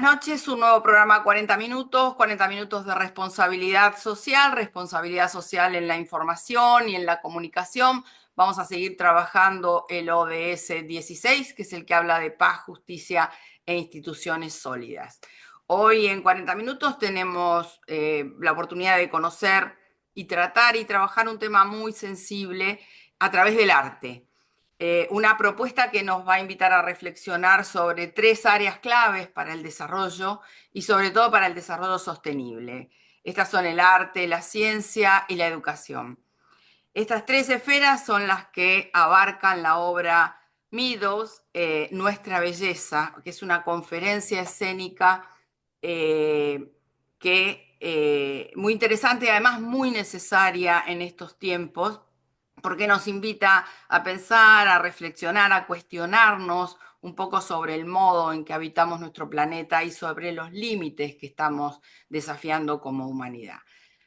buenas noches. Un nuevo programa 40 minutos de responsabilidad social en la información y en la comunicación. Vamos a seguir trabajando el ODS 16, que es el que habla de paz, justicia e instituciones sólidas. Hoy en 40 minutos tenemos la oportunidad de conocer y tratar y trabajar un tema muy sensible a través del arte. Una propuesta que nos va a invitar a reflexionar sobre tres áreas claves para el desarrollo y sobre todo para el desarrollo sostenible. Estas son el arte, la ciencia y la educación. Estas tres esferas son las que abarcan la obra Midos, Nuestra Belleza, que es una conferencia escénica muy interesante y además muy necesaria en estos tiempos, porque nos invita a pensar, a reflexionar, a cuestionarnos un poco sobre el modo en que habitamos nuestro planeta y sobre los límites que estamos desafiando como humanidad.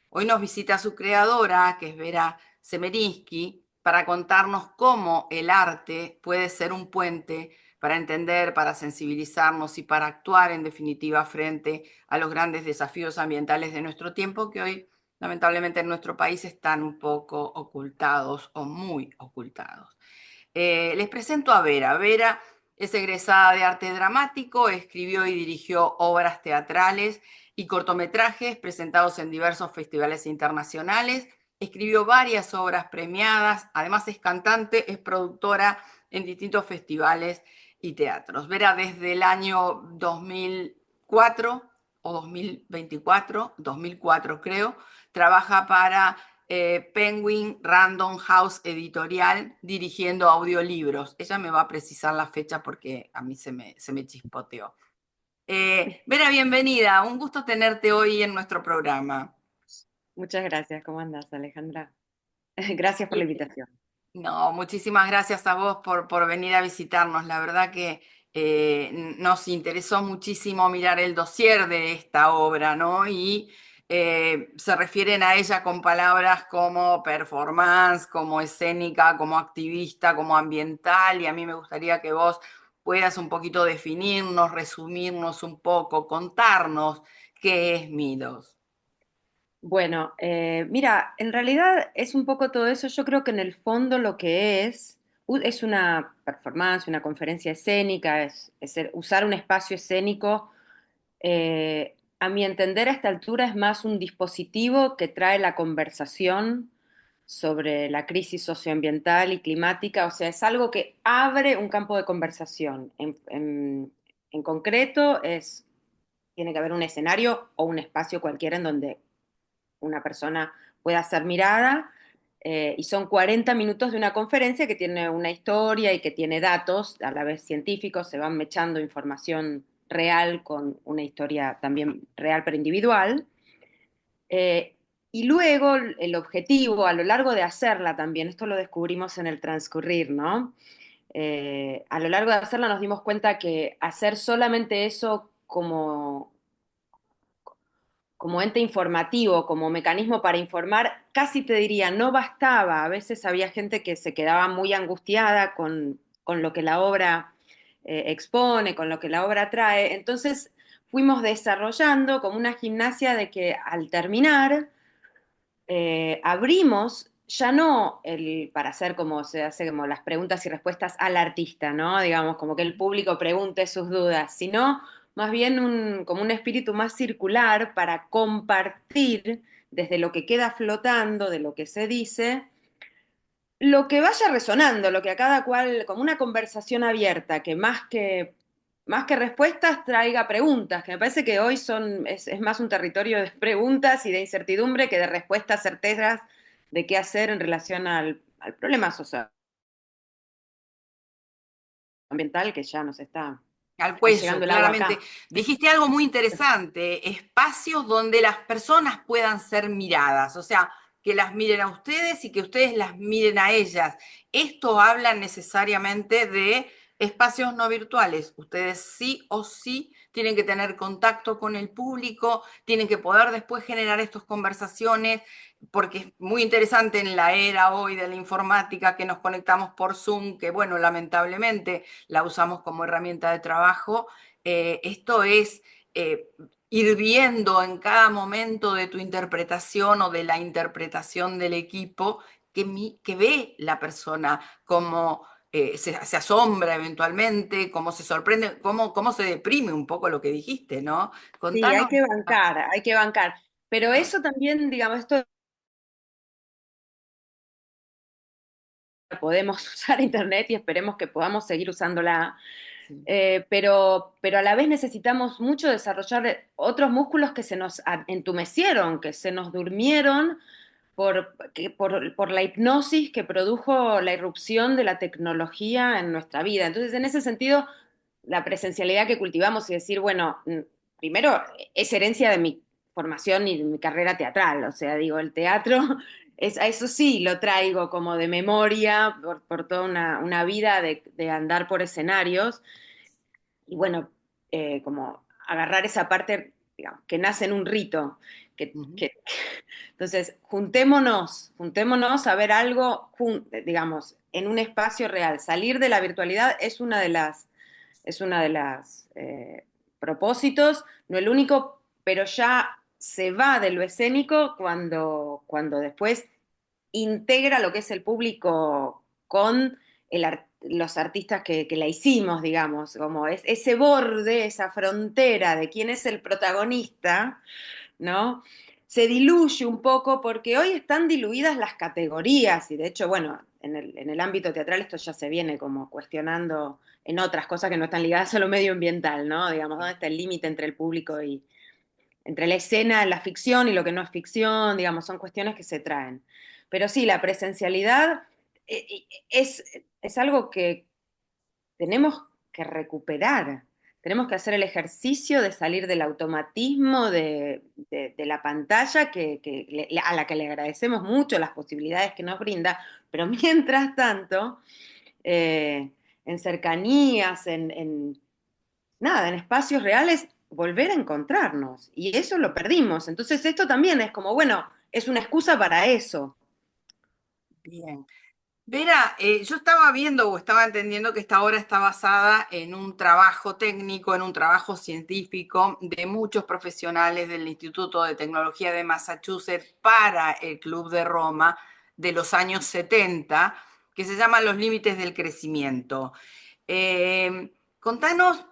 Hoy nos visita su creadora, que es Vera Semerinsky, para contarnos cómo el arte puede ser un puente para entender, para sensibilizarnos y para actuar en definitiva frente a los grandes desafíos ambientales de nuestro tiempo que hoy lamentablemente en nuestro país están un poco ocultados o muy ocultados. Les presento a Vera. Vera es egresada de arte dramático, escribió y dirigió obras teatrales y cortometrajes presentados en diversos festivales internacionales. Escribió varias obras premiadas, además es cantante, es productora en distintos festivales y teatros. Vera desde el año 2004 o 2024, 2004 creo, trabaja para Penguin Random House Editorial dirigiendo audiolibros. Ella me va a precisar la fecha porque a mí se me chispoteó. Vera, bienvenida. Un gusto tenerte hoy en nuestro programa. Muchas gracias. ¿Cómo andas, Alejandra? Gracias por la invitación. No, muchísimas gracias a vos por venir a visitarnos. La verdad que nos interesó muchísimo mirar el dossier de esta obra, ¿no? Y se refieren a ella con palabras como performance, como escénica, como activista, como ambiental, y a mí me gustaría que vos puedas un poquito definirnos, resumirnos un poco, contarnos qué es Midos. Bueno, mira, en realidad es un poco todo eso. Yo creo que en el fondo lo que es una performance, una conferencia escénica, usar un espacio escénico. A mi entender, a esta altura es más un dispositivo que trae la conversación sobre la crisis socioambiental y climática. O sea, es algo que abre un campo de conversación. En concreto, tiene que haber un escenario o un espacio cualquiera en donde una persona pueda ser mirada, y son 40 minutos de una conferencia que tiene una historia y que tiene datos, a la vez científicos, se van mechando información real con una historia también real pero individual. Eh, y luego el objetivo a lo largo de hacerla también, esto lo descubrimos en el transcurrir, ¿no? A lo largo de hacerla nos dimos cuenta que hacer solamente eso como ente informativo, como mecanismo para informar, casi te diría, no bastaba. A veces había gente que se quedaba muy angustiada con lo que la obra expone, con lo que la obra trae. Entonces fuimos desarrollando como una gimnasia de que al terminar, abrimos ya no para hacer como se hace como las preguntas y respuestas al artista, ¿no? Digamos, como que el público pregunte sus dudas, sino más bien como un espíritu más circular para compartir desde lo que queda flotando, de lo que se dice, lo que vaya resonando, lo que a cada cual, como una conversación abierta, que más que respuestas traiga preguntas, que me parece que hoy es más un territorio de preguntas y de incertidumbre que de respuestas certeras de qué hacer en relación al problema socioambiental que ya nos está Al cuello, llegando el agua claramente. acá. Dijiste algo muy interesante, espacios donde las personas puedan ser miradas, o sea, que las miren a ustedes y que ustedes las miren a ellas. Esto habla necesariamente de espacios no virtuales. Ustedes sí o sí tienen que tener contacto con el público, tienen que poder después generar estas conversaciones, porque es muy interesante en la era hoy de la informática que nos conectamos por Zoom, que bueno, lamentablemente la usamos como herramienta de trabajo. Esto es eh, ir viendo en cada momento de tu interpretación o de la interpretación del equipo que ve la persona, cómo se asombra eventualmente, cómo se sorprende, cómo se deprime un poco lo que dijiste, ¿no? Sí, Contanos. hay que bancar. Pero eso también, digamos, esto podemos usar Internet y esperemos que podamos seguir usándola. Sí. Pero a la vez necesitamos mucho desarrollar otros músculos que se nos entumecieron, que se nos durmieron por la hipnosis que produjo la irrupción de la tecnología en nuestra vida. Entonces, en ese sentido, la presencialidad que cultivamos y decir, bueno, primero es herencia de mi formación y de mi carrera teatral, o sea, digo, el teatro, a eso sí lo traigo como de memoria por toda una vida de andar por escenarios y bueno, como agarrar esa parte, digamos, que nace en un rito, Ujú. entonces juntémonos a ver algo, digamos, en un espacio real. Salir de la virtualidad es una de las propósitos, no el único, pero ya se va de lo escénico cuando después integra lo que es el público con los artistas que la hicimos, digamos, como es ese borde, esa frontera de quién es el protagonista, ¿no? Se diluye un poco porque hoy están diluidas las categorías y de hecho, bueno, en el ámbito teatral esto ya se viene como cuestionando en otras cosas que no están ligadas a lo medioambiental, ¿no? Digamos, ¿dónde está el límite entre el público y entre la escena, la ficción y lo que no es ficción? Digamos, son cuestiones que se traen. Pero sí, la presencialidad es algo que tenemos que recuperar. Tenemos que hacer el ejercicio de salir del automatismo de la pantalla a la que le agradecemos mucho las posibilidades que nos brinda, pero mientras tanto, eh, en cercanías, nada, en espacios reales, volver a encontrarnos. Y eso lo perdimos. Entonces esto también es como, bueno, es una excusa para eso. Bien. Vera, yo estaba viendo o estaba entendiendo que esta obra está basada en un trabajo técnico, en un trabajo científico de muchos profesionales del Instituto de Tecnología de Massachusetts para el Club de Roma de los años 70, que se llama Los Límites del Crecimiento. Contanos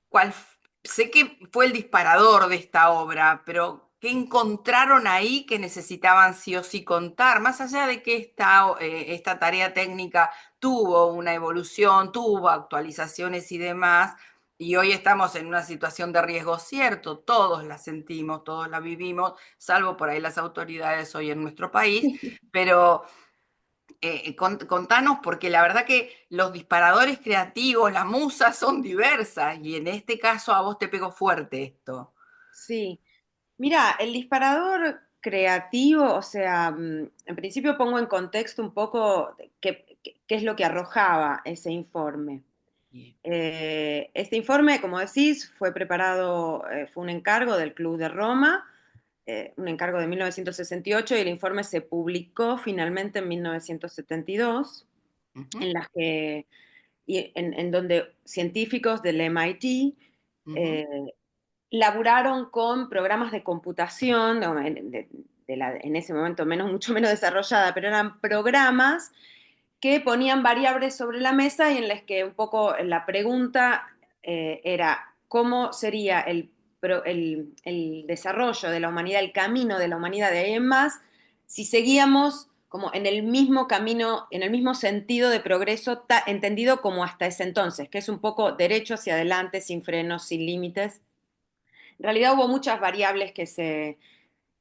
cuál, sé que fue el disparador de esta obra, pero ¿qué encontraron ahí que necesitaban sí o sí contar? Más allá de que esta tarea técnica tuvo una evolución, tuvo actualizaciones y demás, y hoy estamos en una situación de riesgo cierto, todos la sentimos, todos la vivimos, salvo por ahí las autoridades hoy en nuestro país, pero contanos, porque la verdad que los disparadores creativos, las musas son diversas y en este caso a vos te pegó fuerte esto. Sí. Mira, el disparador creativo, o sea, en principio pongo en contexto un poco qué es lo que arrojaba ese informe. Bien. Este informe, como decís, fue preparado, fue un encargo del Club de Roma, un encargo de 1968 y el informe se publicó finalmente en 1972, Ujú, en las que, en donde científicos del MIT ujú, eh, laburaron con programas de computación, no, en ese momento mucho menos desarrollada, pero eran programas que ponían variables sobre la mesa y en las que un poco la pregunta era cómo sería el desarrollo de la humanidad, el camino de la humanidad de ahí en más, si seguíamos como en el mismo camino, en el mismo sentido de progreso, entendido como hasta ese entonces, que es un poco derecho hacia adelante, sin frenos, sin límites. En realidad hubo muchas variables que se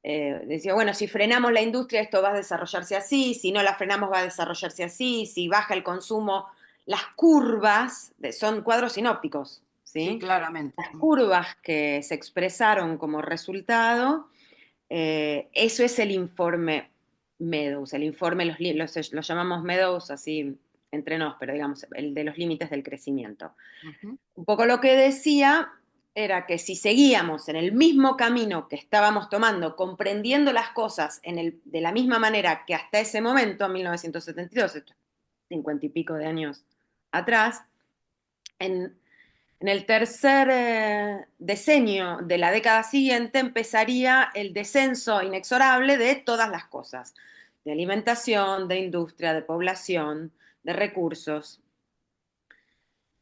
decía, bueno, si frenamos la industria esto va a desarrollarse así, si no la frenamos va a desarrollarse así, si baja el consumo, las curvas son cuadros sinópticos, sí, ¿sí? claramente. Las curvas que se expresaron como resultado, eso es el informe Meadows, el informe, los llamamos Meadows así entre nos, pero digamos, el de los límites del crecimiento. Ujú, Un poco lo que decía era que si seguíamos en el mismo camino que estábamos tomando, comprendiendo las cosas de la misma manera que hasta ese momento, 1972, 50 y pico de años atrás, en, En el tercer decenio de la década siguiente empezaría el descenso inexorable de todas las cosas, de alimentación, de industria, de población, de recursos.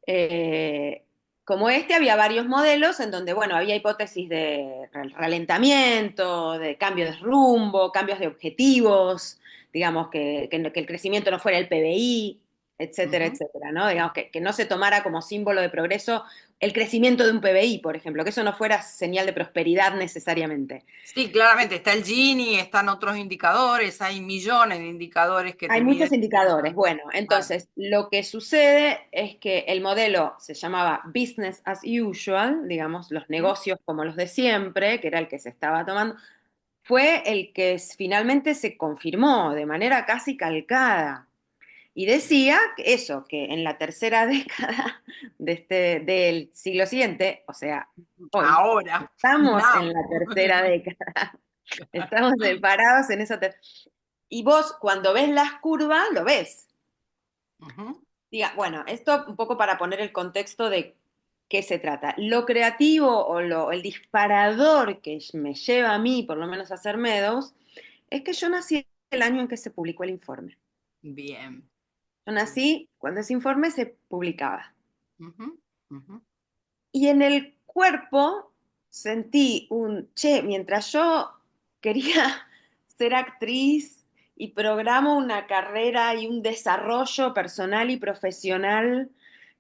Eh, Como este, había varios modelos en donde, bueno, había hipótesis de ralentamiento, de cambio de rumbo, cambios de objetivos, digamos que el crecimiento no fuera el PBI, etcétera, Ujú. etcétera, ¿no? Digamos que no se tomara como símbolo de progreso el crecimiento de un PBI, por ejemplo, que eso no fuera señal de prosperidad necesariamente. Sí, claramente está el Gini, están otros indicadores, hay millones de indicadores que Hay te muchos miden indicadores. distintas. Bueno, Claro. entonces lo que sucede es que el modelo se llamaba business as usual, digamos, los Ujú. negocios como los de siempre, que era el que se estaba tomando, fue el que finalmente se confirmó de manera casi calcada. Y decía que eso, que en la tercera década del siglo siguiente, o sea, hoy, Ahora, estamos en now. la tercera década, estamos parados en esa tercera. Y vos, cuando ves las curvas, lo ves. Ujú. Diga, bueno, esto un poco para poner el contexto de qué se trata. Lo creativo o el disparador que me lleva a mí, por lo menos a hacer Meadows, es que yo nací el año en que se publicó el informe. Bien. Yo nací cuando ese informe se publicaba. Ujú, ujú. Y en el cuerpo sentí mientras yo quería ser actriz y programo una carrera y un desarrollo personal y profesional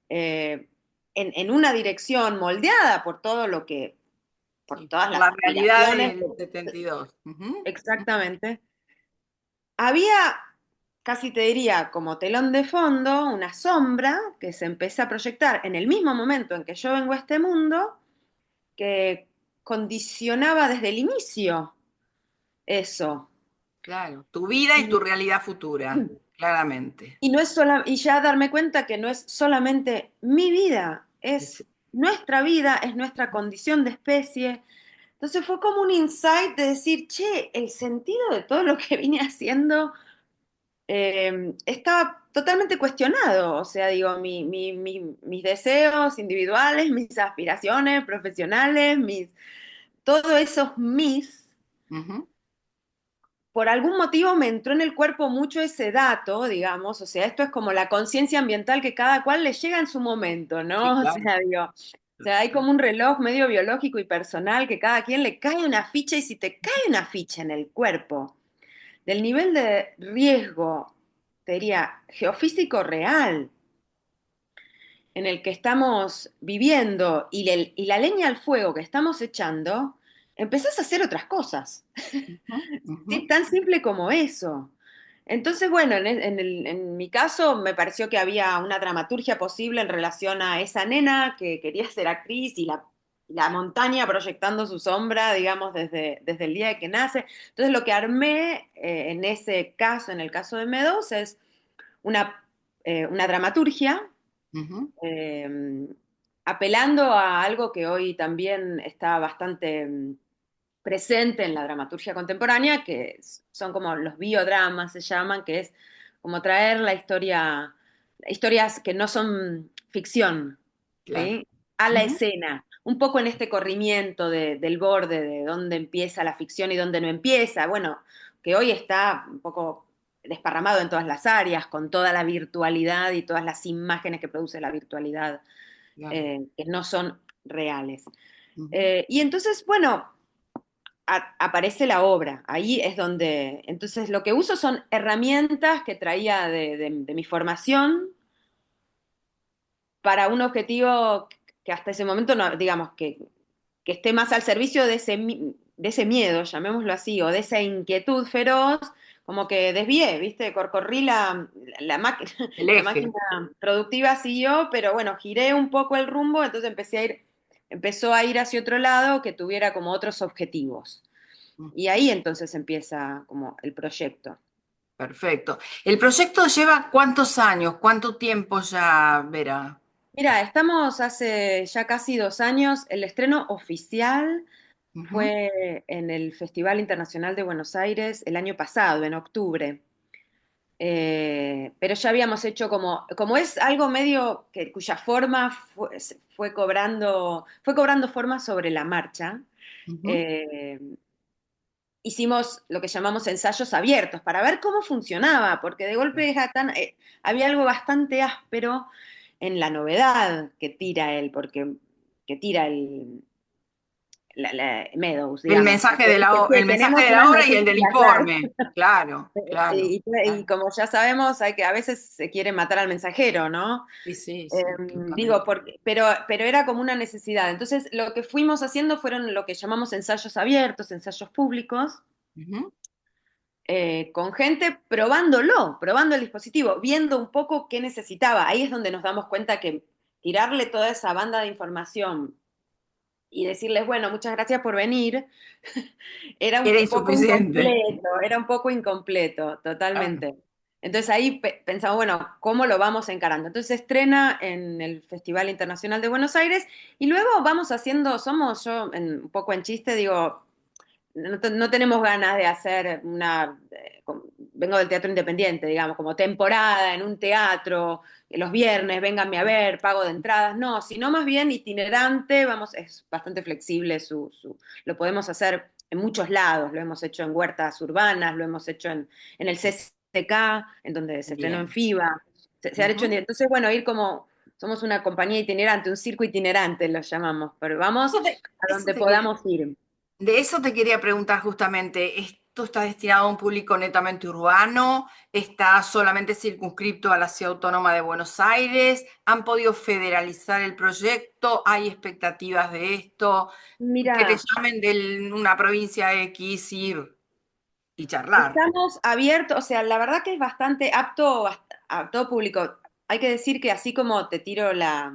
eh, en una dirección moldeada por todo lo que, por Sí, todas por las la realidad aspiraciones, del 72. Ujú, exactamente. Había, casi te diría, como telón de fondo, una sombra que se empieza a proyectar en el mismo momento en que yo vengo a este mundo, que condicionaba desde el inicio eso. claro, tu vida y tu Y, realidad futura, claramente. y no es y ya darme cuenta que no es solamente mi vida, es nuestra vida, es nuestra condición de especie. Entonces fue como un insight de decir, che, el sentido de todo lo que vine haciendo estaba totalmente cuestionado. O sea, digo, mis deseos individuales, mis aspiraciones profesionales, todos esos Ujú. por algún motivo me entró en el cuerpo mucho ese dato, digamos. O sea, esto es como la conciencia ambiental que cada cual le llega en su momento, Sí, ¿no? O claro. sea, digo, o sea, hay como un reloj medio biológico y personal que cada quien le cae una ficha, y si te cae una ficha en el cuerpo del nivel de riesgo, te diría, geofísico real en el que estamos viviendo y la leña al fuego que estamos echando, empezás a hacer otras cosas. Ujú, ujú. Sí, tan simple como eso. Entonces, bueno, en mi caso me pareció que había una dramaturgia posible en relación a esa nena que quería ser actriz y la montaña proyectando su sombra, digamos, desde el día de que nace. Entonces, lo que armé en ese caso, en el caso de Meadows, es una dramaturgia Ujú. eh, apelando a algo que hoy también está bastante presente en la dramaturgia contemporánea, que son como los biodramas, se llaman, que es como traer historias que no son ficción, Claro. ¿sí? A la Ujú. escena, un poco en este corrimiento del borde, de dónde empieza la ficción y dónde no empieza, bueno, que hoy está un poco desparramado en todas las áreas, con toda la virtualidad y todas las imágenes que produce la virtualidad, Claro. que no son reales. Ujú. Y entonces, bueno, aparece la obra. Ahí es donde, entonces lo que uso son herramientas que traía de mi formación para un objetivo que hasta ese momento, no, digamos, que esté más al servicio de ese miedo, llamémoslo así, o de esa inquietud feroz, como que desvié, ¿viste? Corrí El la máquina eje. productiva siguió, pero bueno, giré un poco el rumbo, entonces empezó a ir hacia otro lado que tuviera como otros objetivos. Y Ujú. ahí entonces empieza como el proyecto. Perfecto. ¿El proyecto lleva cuántos años? ¿Cuánto tiempo ya, Vera? Mira, estamos hace ya casi 2 años. El estreno oficial Ujú. fue en el Festival Internacional de Buenos Aires el año pasado, en octubre. Pero ya habíamos hecho como es algo medio cuya forma fue cobrando forma sobre la marcha. Ujú. eh, Hicimos lo que llamamos ensayos abiertos para ver cómo funcionaba, porque de golpe había algo bastante áspero en la novedad que tira él, porque que tira Meadows, El digamos, mensaje porque dice, el "Che, mensaje tenemos de unas la obra y el del noticias, claro". informe. Claro, claro, Y claro. como ya sabemos, hay que a veces se quiere matar al mensajero, ¿no? Sí, sí, sí, Digo, absolutamente. pero era como una necesidad. Entonces, lo que fuimos haciendo fueron lo que llamamos ensayos abiertos, ensayos públicos, Ujú. con gente probando el dispositivo, viendo un poco qué necesitaba. Ahí es donde nos damos cuenta que tirarle toda esa banda de información y decirles, bueno, muchas gracias por venir, Era insuficiente. era un poco incompleto, Claro. totalmente. Entonces ahí pensamos, bueno, ¿cómo lo vamos encarando? Entonces se estrena en el Festival Internacional de Buenos Aires y luego vamos haciendo, un poco en chiste, digo, no tenemos ganas de hacer vengo del teatro independiente, digamos, como temporada en un teatro, los viernes, vénganme a ver, pago de entradas, no, sino más bien itinerante, es bastante flexible lo podemos hacer en muchos lados, lo hemos hecho en huertas urbanas, lo hemos hecho en el CCK, en donde se estrenó en Bien. FIBA, se ha hecho, Ujú. entonces, bueno, ir como, somos una compañía itinerante, un circo itinerante lo llamamos, pero vamos a Eso donde te quería, podamos ir. de eso te quería preguntar justamente. ¿Esto está destinado a un público netamente urbano? ¿Está solamente circunscripto a la Ciudad Autónoma de Buenos Aires? ¿Han podido federalizar el proyecto? ¿Hay expectativas de esto? Que te Mira, llamen de una provincia X y charlar. estamos abiertos, o sea, la verdad que es bastante apto a todo público. Hay que decir que así como te tiro la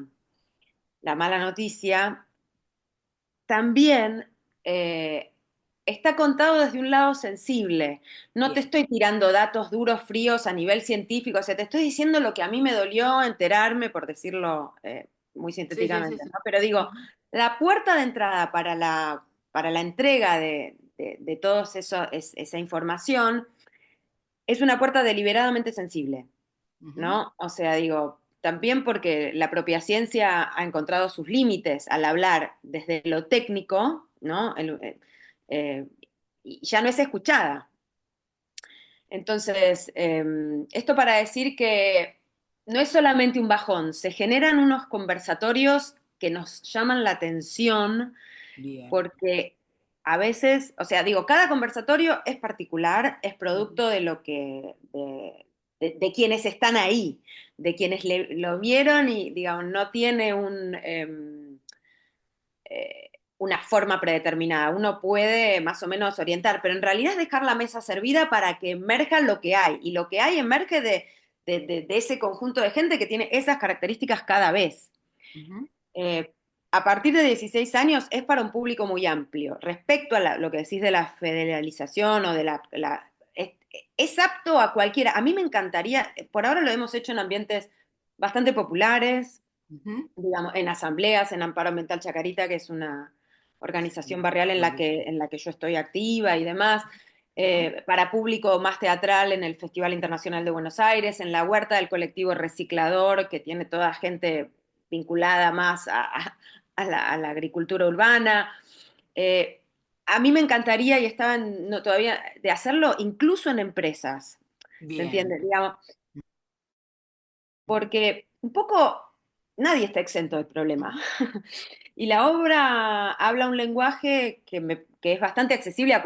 mala noticia, también está contado desde un lado sensible. No te Bien. estoy tirando datos duros, fríos a nivel científico, o sea, te estoy diciendo lo que a mí me dolió enterarme, por decirlo muy Sí, sí, sí, sintéticamente, sí. ¿no? Pero digo, Ujú. la puerta de entrada para la entrega de toda esa información es una puerta deliberadamente sensible, Ujú. ¿no? O sea, digo, también porque la propia ciencia ha encontrado sus límites al hablar desde lo técnico, ¿no? Y ya no es escuchada. Entonces, esto para decir que no es solamente un bajón, se generan unos conversatorios que nos llaman la atención Bien. porque a veces, o sea, digo, cada conversatorio es particular, es Ujú. producto de quienes están ahí, de quienes lo vieron y, digamos, no tiene una forma predeterminada. Uno puede más o menos orientar, pero en realidad es dejar la mesa servida para que emerja lo que hay. Y lo que hay emerge de ese conjunto de gente que tiene esas características cada vez. Ujú. Eh, a partir de 16 años es para un público muy amplio. Respecto a lo que decís de la federalización o es apto a cualquiera. A mí me encantaría, por ahora lo hemos hecho en ambientes bastante populares, Ujú. digamos, en asambleas, en Amparo Ambiental Chacarita, que es una organización Sí, barrial conozco. en la que yo estoy activa y demás, Ujú. para público más teatral en el Festival Internacional de Buenos Aires, en la huerta del colectivo Reciclador, que tiene toda gente vinculada más a la agricultura urbana. Eh, a mí me encantaría, y estaban no, todavía, de hacerlo incluso en empresas, ¿se Bien. entiende? Digamos, porque un poco nadie está exento del problema. Y la obra habla un lenguaje que es bastante accesible Ujú. a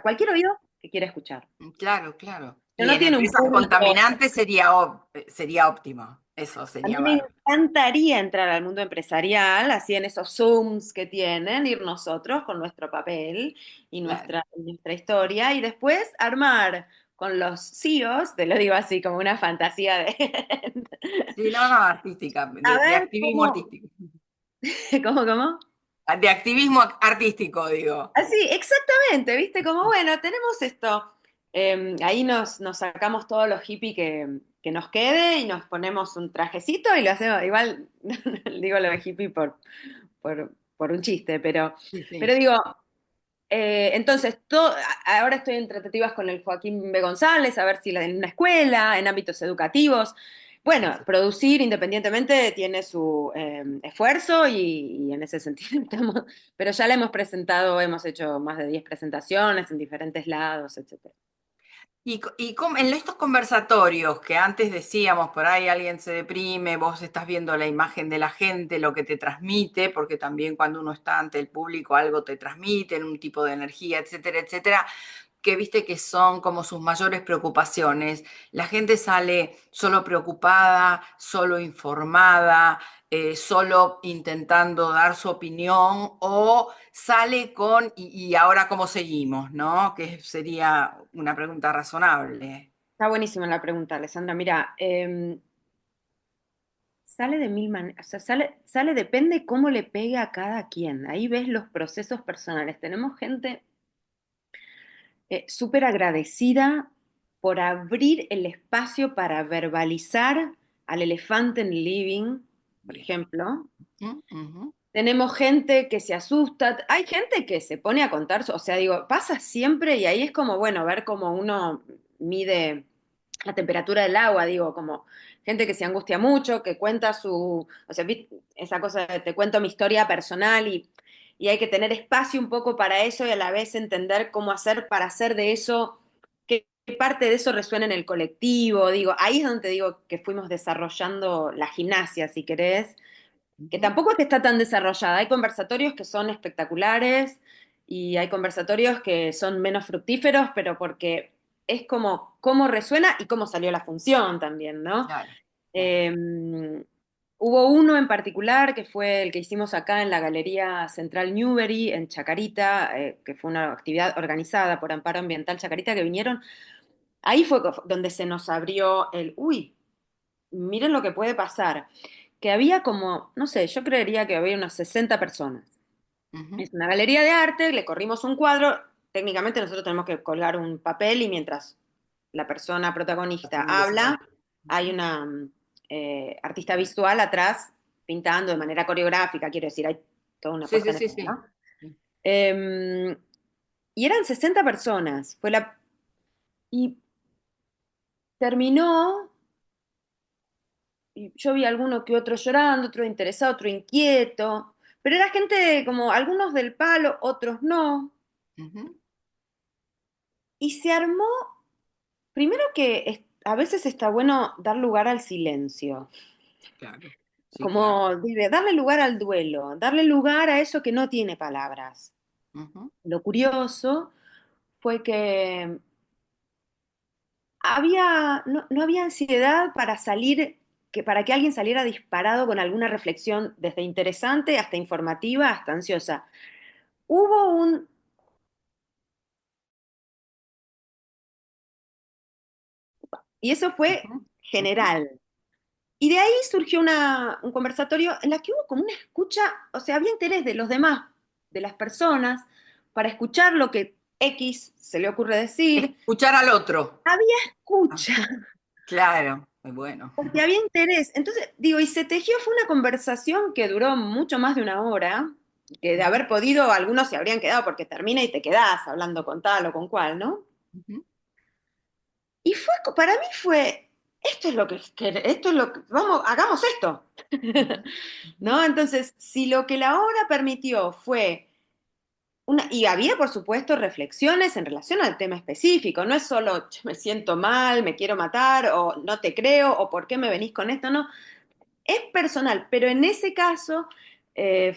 cualquier oído que quiera escuchar. Claro, claro. Pero Y no en tiene un empresas público. contaminantes sería óptimo. Eso A sería mí me bárbaro. encantaría entrar al mundo empresarial, así en esos Zooms que tienen, ir nosotros con nuestro papel y Claro. nuestra historia, y después armar con los CEOs, te lo digo así como una fantasía de... Sí, no, no, artística, A de ver activismo cómo, artístico. cómo. De activismo artístico, digo. Así, exactamente, ¿viste? Como, bueno, tenemos esto. Ahí nos sacamos todos los hippies que nos quede y nos ponemos un trajecito y lo hacemos, igual, digo lo de hippie por un chiste, Sí, pero sí. digo, Entonces, ahora estoy en tratativas con el Joaquín B. González, a ver si en una escuela, en ámbitos educativos. Bueno, Sí. producir independientemente tiene su esfuerzo y en ese sentido estamos, pero ya la hemos presentado, hemos hecho más de 10 presentaciones en diferentes lados, etcétera. En estos conversatorios que antes decíamos, por ahí alguien se deprime, vos estás viendo la imagen de la gente, lo que te transmite, porque también cuando uno está ante el público algo te transmite, un tipo de energía, etcétera, etcétera, que viste que son como sus mayores preocupaciones. La gente sale solo preocupada, solo informada, solo intentando dar su opinión o sale con, y ahora cómo seguimos, ¿no? Que sería una pregunta razonable. Está buenísima la pregunta, Alessandra. Mira, sale de mil maneras, o sea, depende cómo le pegue a cada quien. Ahí ves los procesos personales. Tenemos gente súper agradecida por abrir el espacio para verbalizar al elefante en el living, por Bien. ejemplo. Ujú, ujú. Tenemos gente que se asusta, hay gente que se pone a contar, o sea, digo, pasa siempre y ahí es como, bueno, ver cómo uno mide la temperatura del agua, digo, como gente que se angustia mucho, que cuenta o sea, esa cosa de te cuento mi historia personal y hay que tener espacio un poco para eso y a la vez entender cómo hacer para hacer de eso, qué parte de eso resuena en el colectivo, digo, ahí es donde digo que fuimos desarrollando la gimnasia, si querés, que Ujú. tampoco es que está tan desarrollada. Hay conversatorios que son espectaculares y hay conversatorios que son menos fructíferos, pero porque es como cómo resuena y cómo salió la función también, ¿no? Claro, claro. Eh, Hubo uno en particular que fue el que hicimos acá en la Galería Central Newbery, en Chacarita, que fue una actividad organizada por Amparo Ambiental Chacarita, que vinieron. Ahí fue donde se nos abrió uy, miren lo que puede pasar, que había como, no sé, yo creería que había unas 60 personas. Ujú. Es una galería de arte, le corrimos un cuadro, técnicamente nosotros tenemos que colgar un papel y mientras la persona protagonista Un desarrollo. habla, hay una artista visual atrás pintando de manera coreográfica, quiero decir, hay toda una Sí, puesta sí, en sí, escena, sí. ¿no? Y eran 60 personas, y terminó. Y yo vi alguno que otro llorando, otro interesado, otro inquieto, pero era gente como algunos del palo, otros no. Ujú. Y se armó, primero que a veces está bueno dar lugar al silencio, Claro, sí, claro. como darle lugar al duelo, darle lugar a eso que no tiene palabras. Ujú. Lo curioso fue que no había ansiedad para salir, para que alguien saliera disparado con alguna reflexión, desde interesante hasta informativa, hasta ansiosa. Hubo y eso fue Ujú. Ujú. general. Y de ahí surgió un conversatorio en la que hubo como una escucha, o sea, había interés de los demás, de las personas, para escuchar lo que X se le ocurre decir. Escuchar al otro. Había Ah, escucha, claro, muy bueno. porque había interés. Entonces, digo, y se tejió, fue una conversación que duró mucho más de una hora, que de Ujú, haber podido, algunos se habrían quedado porque termina y te quedás hablando con tal o con cual, ¿no? ujú. Y para mí fue, esto es lo que, vamos, hagamos esto. Ujú, ujú. ¿No? Entonces, si lo que la obra permitió fue y había, por supuesto, reflexiones en relación al tema específico, no es solo "Che, me siento mal, me quiero matar, o no te creo, o por qué me venís con esto, no, es personal, pero en ese caso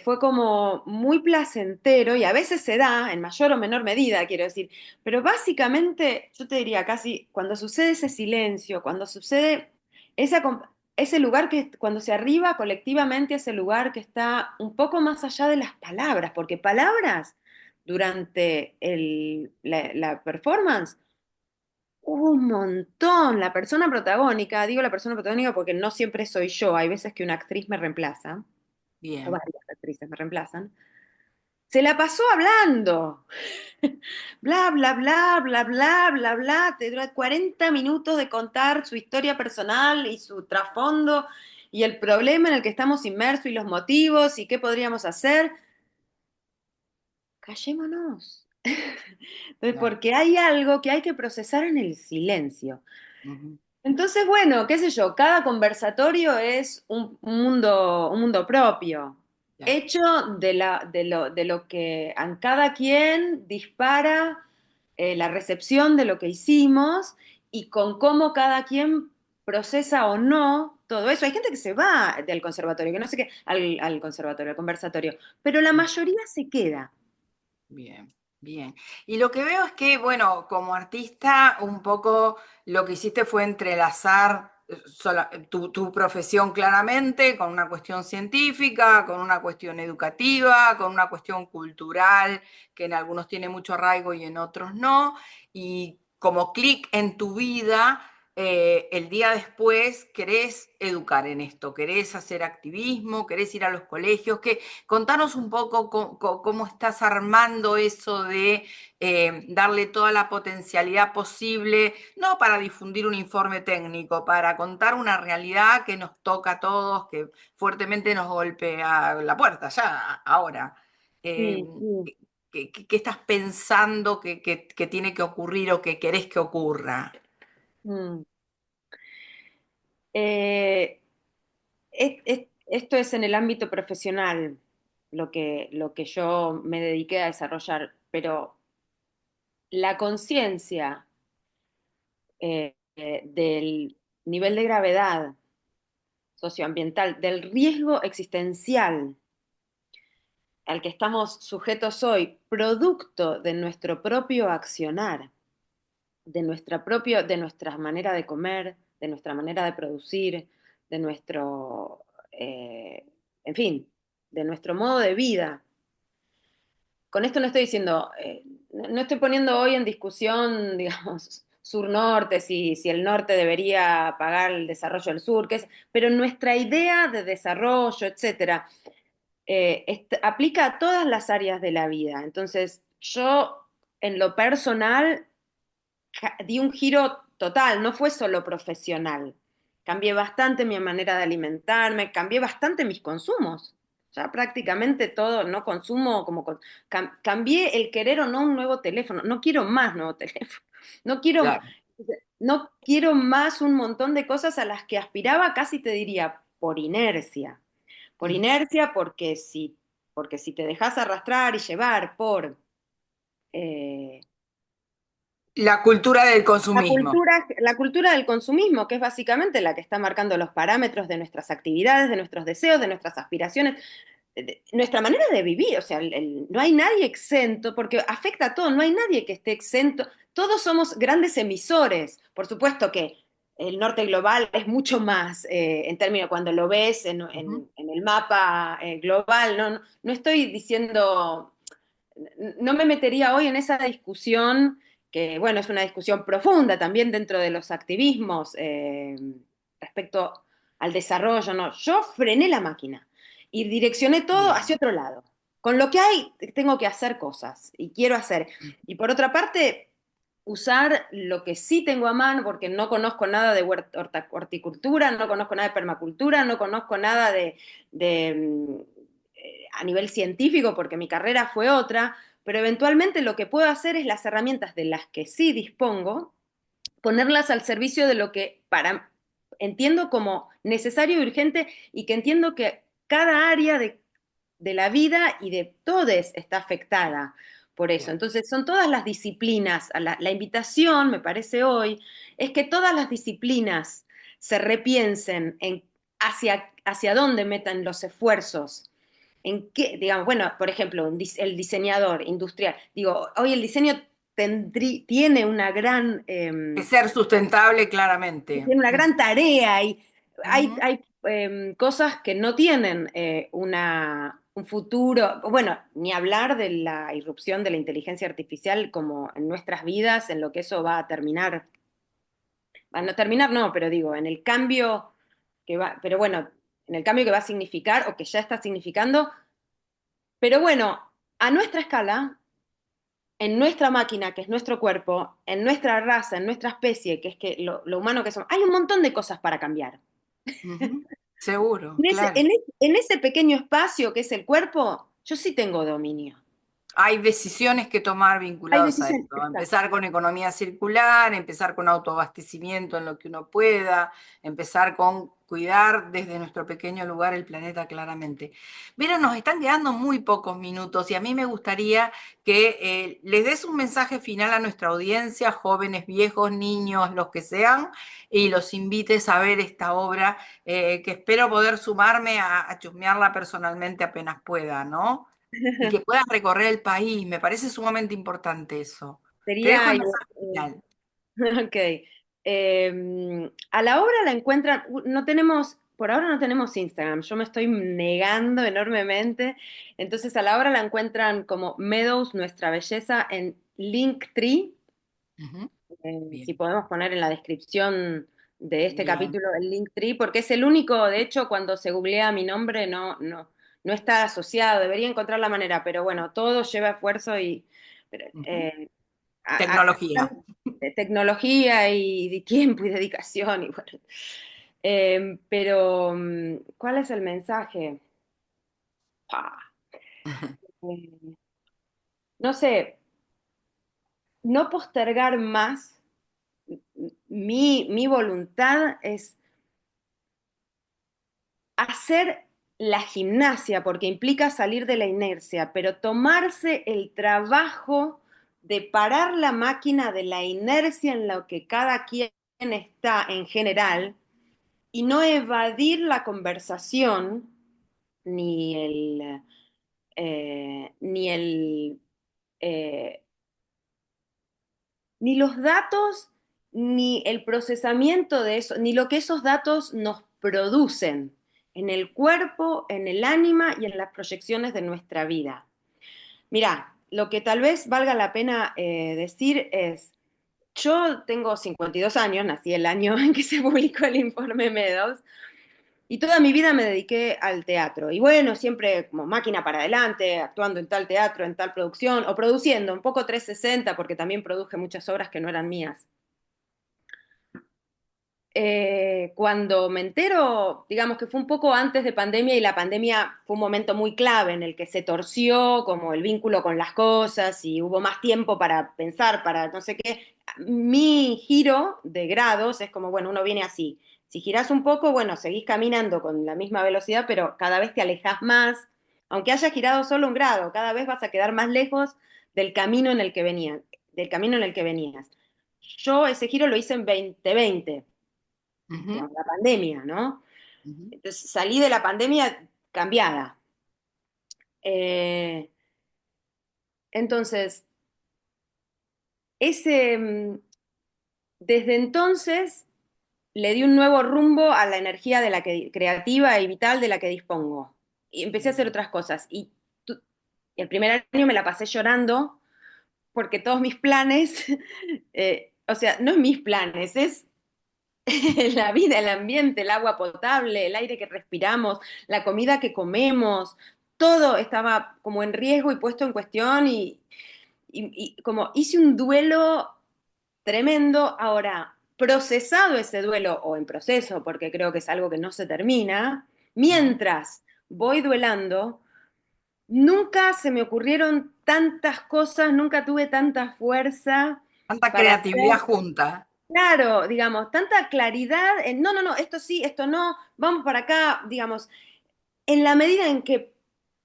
fue como muy placentero y a veces se da, en mayor o menor medida, quiero decir, pero básicamente yo te diría casi cuando sucede ese silencio, cuando sucede ese lugar que cuando se arriba colectivamente ese lugar que está un poco más allá de las palabras, porque palabras durante la performance hubo un montón. La persona protagónica, digo la persona protagónica porque no siempre soy yo, hay veces que una actriz me reemplaza, o Bien, varias actrices me reemplazan, se la pasó hablando. Bla, bla, bla, bla, bla, bla, bla. Te dura 40 minutos de contar su historia personal y su trasfondo y el problema en el que estamos inmersos y los motivos y qué podríamos hacer. Callémonos. Entonces, Claro. porque hay algo que hay que procesar en el silencio. Ujú. Entonces, bueno, qué sé yo, cada conversatorio es un mundo propio, Claro. hecho de lo que a cada quien dispara la recepción de lo que hicimos y con cómo cada quien procesa o no todo eso. Hay gente que se va del conservatorio, que no sé qué, al conservatorio, al conversatorio, pero la mayoría se queda. Bien, bien. Y lo que veo es que, bueno, como artista, un poco lo que hiciste fue entrelazar tu profesión claramente con una cuestión científica, con una cuestión educativa, con una cuestión cultural, que en algunos tiene mucho arraigo y en otros no. Y como clic en tu vida, el día después querés educar en esto, querés hacer activismo, querés ir a los colegios, que contanos un poco cómo estás armando eso de darle toda la potencialidad posible, no para difundir un informe técnico, para contar una realidad que nos toca a todos, que fuertemente nos golpea la puerta, ya, ahora. Eh, Sí, sí. ¿Qué estás pensando que tiene que ocurrir o que querés que ocurra? Mm. Eh, esto es en el ámbito profesional lo que yo me dediqué a desarrollar, pero la conciencia del nivel de gravedad socioambiental, del riesgo existencial al que estamos sujetos hoy, producto de nuestro propio accionar, de nuestra manera de comer, de nuestra manera de producir, de nuestro, en fin, de nuestro modo de vida. Con esto no estoy diciendo, no estoy poniendo hoy en discusión, digamos, sur-norte, si el norte debería pagar el desarrollo del sur, pero nuestra idea de desarrollo, etcétera, aplica a todas las áreas de la vida. Entonces, yo en lo personal di un giro total, no fue solo profesional. Cambié bastante mi manera de alimentarme, cambié bastante mis consumos. Ya prácticamente todo, no consumo como... cambié el querer o no un nuevo teléfono. No quiero más nuevo teléfono. No quiero, Claro. no quiero más un montón de cosas a las que aspiraba, casi te diría, por inercia. Por Mm. inercia, porque si te dejas arrastrar y llevar por... La cultura del consumismo. La cultura del consumismo, que es básicamente la que está marcando los parámetros de nuestras actividades, de nuestros deseos, de nuestras aspiraciones, de nuestra manera de vivir. O sea, no hay nadie exento, porque afecta a todo, no hay nadie que esté exento. Todos somos grandes emisores. Por supuesto que el norte global es mucho más, en términos, cuando lo ves Ujú. en el mapa global, no estoy diciendo no me metería hoy en esa discusión, que bueno, es una discusión profunda también dentro de los activismos respecto al desarrollo, no, yo frené la máquina y direccioné todo Bien. hacia otro lado. Con lo que hay, tengo que hacer cosas y quiero hacer. Y por otra parte, usar lo que sí tengo a mano, porque no conozco nada de horticultura, no conozco nada de permacultura, no conozco nada a nivel científico, porque mi carrera fue otra, pero eventualmente lo que puedo hacer es las herramientas de las que sí dispongo, ponerlas al servicio de lo que entiendo como necesario y urgente y que entiendo que cada área de la vida y de todos está afectada por eso. Claro. Entonces, son todas las disciplinas. La invitación, me parece hoy, es que todas las disciplinas se repiensen en hacia dónde metan los esfuerzos. En qué, digamos, bueno, por ejemplo, el diseñador industrial. Digo, hoy el diseño tiene una gran Que ser sustentable claramente. tiene una gran tarea y Ujú. hay cosas que no tienen un futuro, bueno, ni hablar de la irrupción de la inteligencia artificial como en nuestras vidas, en lo que eso va a terminar, va a no terminar, no, pero digo, en el cambio que va, pero bueno, en el cambio que va a significar o que ya está significando, pero bueno, a nuestra escala, en nuestra máquina, que es nuestro cuerpo, en nuestra raza, en nuestra especie, que es que lo humano que somos, hay un montón de cosas para cambiar. Ujú. Seguro, claro. En ese pequeño espacio que es el cuerpo, yo sí tengo dominio. hay decisiones que tomar Hay vinculadas a decisiones, esto. exacto. Empezar con economía circular, empezar con autoabastecimiento en lo que uno pueda, empezar con cuidar desde nuestro pequeño lugar el planeta claramente. Mira, nos están quedando muy pocos minutos y a mí me gustaría que les des un mensaje final a nuestra audiencia, jóvenes, viejos, niños, los que sean, y los invites a ver esta obra que espero poder sumarme a chusmearla personalmente apenas pueda, ¿no? Y que puedas recorrer el país. Me parece sumamente importante eso. Te dejo Sería, el mensaje final. ok. A la obra la encuentran, no tenemos, por ahora no tenemos Instagram, yo me estoy negando enormemente, entonces a la obra la encuentran como Meadows, Nuestra Belleza, en Linktree. Ujú. Si Bien, podemos poner en la descripción de este bien. capítulo el Linktree, porque es el único, de hecho, cuando se googlea mi nombre no está asociado, debería encontrar la manera, pero bueno, todo lleva esfuerzo y pero, Ujú. a Tecnología. de tecnología y de tiempo y dedicación y bueno. Pero, ¿cuál es el mensaje? Pa. Eh, no sé, no postergar más. Mi voluntad es hacer la gimnasia, porque implica salir de la inercia, pero tomarse el trabajo de parar la máquina de la inercia en lo que cada quien está en general y no evadir la conversación ni ni eh, ni los datos, ni el procesamiento de eso, ni lo que esos datos nos producen en el cuerpo, en el ánima y en las proyecciones de nuestra vida. Mirá, lo que tal vez valga la pena decir es, yo tengo 52 años, nací el año en que se publicó el informe Meadows, y toda mi vida me dediqué al teatro. Y bueno, siempre como máquina para adelante, actuando en tal teatro, en tal producción, o produciendo, un poco 360, porque también produje muchas obras que no eran mías. Cuando me entero, digamos que fue un poco antes de pandemia y la pandemia fue un momento muy clave en el que se torció como el vínculo con las cosas y hubo más tiempo para pensar, para no sé qué. Mi giro de grados es como, bueno, uno viene así. Si girás un poco, bueno, seguís caminando con la misma velocidad, pero cada vez te alejás más. Aunque hayas girado solo un grado, cada vez vas a quedar más lejos del camino en el que venías, del camino en el que venías. Yo ese giro lo hice en 2020 Ujú, con la pandemia, ¿no? ujú. Entonces salí de la pandemia cambiada. Eh, entonces, ese, desde entonces le di un nuevo rumbo a la energía de la que, creativa y vital de la que dispongo. Y empecé a hacer Bien. otras cosas. Y el primer año me la pasé llorando porque todos mis planes, o sea, no es mis planes, es la vida, el ambiente, el agua potable, el aire que respiramos, la comida que comemos, todo estaba como en riesgo y puesto en cuestión y como hice un duelo tremendo. Ahora, procesado ese duelo o en proceso, porque creo que es algo que no se termina, Ujú. mientras voy duelando, nunca se me ocurrieron tantas cosas, nunca tuve tanta fuerza Tanta para creatividad hacer. junta. Claro, digamos, tanta claridad en no, no, no, esto sí, esto no, vamos para acá, digamos, en la medida en que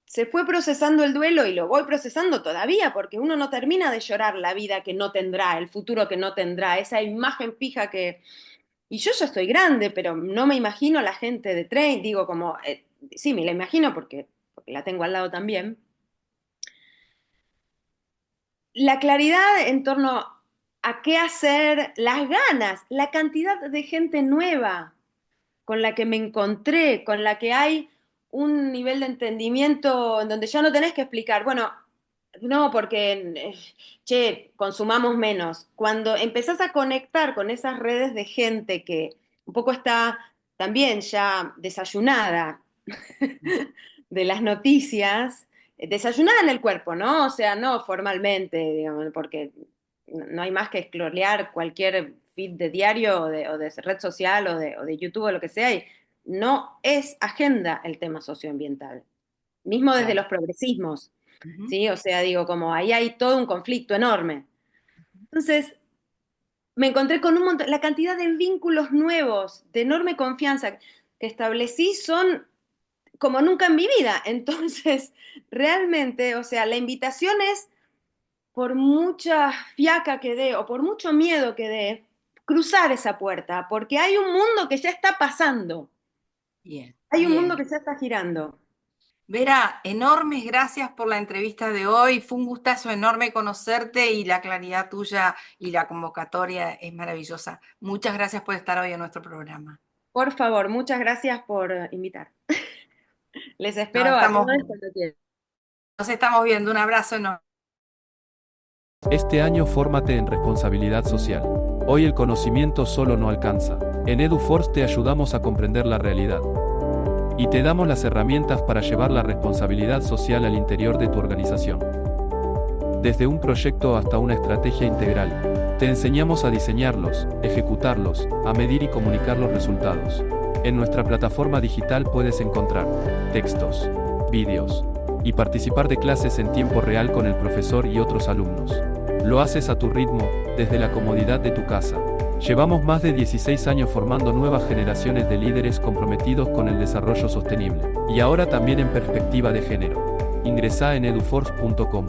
se fue procesando el duelo y lo voy procesando todavía, porque uno no termina de llorar la vida que no tendrá, el futuro que no tendrá, esa imagen fija que... Y yo ya estoy grande, pero no me imagino a la gente de Train, digo como, sí, me la imagino porque la tengo al lado también. La claridad en torno a qué hacer, las ganas, la cantidad de gente nueva con la que me encontré, con la que hay un nivel de entendimiento en donde ya no tenés que explicar, bueno, no, porque, che, consumamos menos. Cuando empezás a conectar con esas redes de gente que un poco está también ya desayunada de las noticias, desayunada en el cuerpo, ¿no? O sea, no formalmente, digamos, porque no hay más que scrollear cualquier feed de diario o de red social o de YouTube o lo que sea, y no es agenda el tema socioambiental, mismo desde Claro. los progresismos. Ujú. ¿sí? O sea, digo, como ahí hay todo un conflicto enorme. Entonces, me encontré con un montón, la cantidad de vínculos nuevos, de enorme confianza que establecí son como nunca en mi vida. Entonces, realmente, o sea, la invitación es, por mucha fiaca que dé o por mucho miedo que dé, cruzar esa puerta, porque hay un mundo que ya está pasando, Bien, hay un mundo bien. que ya está girando. Vera, enormes gracias por la entrevista de hoy. Fue un gustazo enorme conocerte y la claridad tuya y la convocatoria es maravillosa. Muchas gracias por estar hoy en nuestro programa. Por favor, muchas gracias por invitar. Les Nos espero a todos estamos, cuando quieran. nos estamos viendo. Un abrazo enorme. Este año fórmate en responsabilidad social. Hoy el conocimiento solo no alcanza. En EduForce te ayudamos a comprender la realidad y te damos las herramientas para llevar la responsabilidad social al interior de tu organización. Desde un proyecto hasta una estrategia integral, te enseñamos a diseñarlos, ejecutarlos, a medir y comunicar los resultados. En nuestra plataforma digital puedes encontrar textos, vídeos y participar de clases en tiempo real con el profesor y otros alumnos. Lo haces a tu ritmo, desde la comodidad de tu casa. Llevamos más de 16 años formando nuevas generaciones de líderes comprometidos con el desarrollo sostenible, y ahora también en perspectiva de género. Ingresá en eduforce.com.